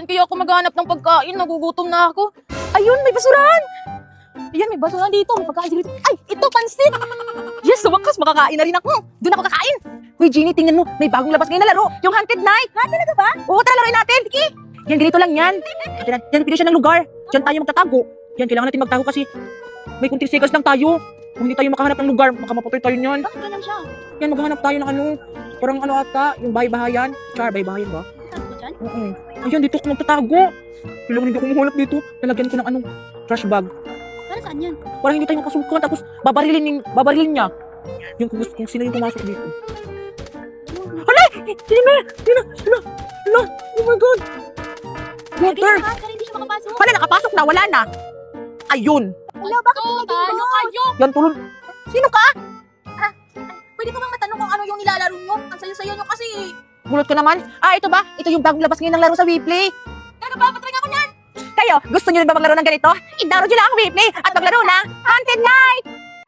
Saan kaya ako maghanap ng pagkain? Nagugutom na ako. Ayun, may basurahan! Ayan, may basurahan dito. May pagkain dito. Ay, ito, pansit! Yes, sa wakas, makakain na rin ako. Doon ako kakain. Uy, Jeannie, tingnan mo. May bagong labas ngayon na laro. Yung Haunted Night. Ha, talaga ba? Oo, tara, laruin natin. Sige. Yan, ganito lang yan. Yan, pili siya ng lugar. Diyan tayo magtatago. Yan, kailangan natin magtago kasi may kunting seconds lang tayo. Kung hindi tayo makahanap ng lugar, makamapatay tayo niyan. Bakit ganun siya? Yan, maghahanap tayo ng ano. Parang ano ata, yung bahay-bahayan. Char, bahay-bahayan ba? Saan ko dyan? Oo. Ayun, dito ako magtatago. Kailangan hindi ako mahulap dito. Lalagyan ko ng ano, trash bag. Para saan yan? Parang hindi tayo makasukan. Tapos babarilin niya. Yung kung sino yung pumasok dito. Hala! Hindi na! Hala! Oh my God! Water! Para hindi siya makapasok. Hala, nakapasok na. Wala na. Ayun. Wala, bakit nilagay mo? Kayo! Yan, tulon. Sino ka? Pwede ko bang matanong kung ano yung nilalaro nyo? Ang sayo-sayo nyo kasi. Gulat ka naman. Ito ba? Ito yung bagong labas ngayon ng laro sa WePlay. Talaga ba? Patry ako niyan! Kayo, gusto nyo rin ba maglaro ng ganito? I-download nyo lang ang WePlay at maglaro ng Haunted Night!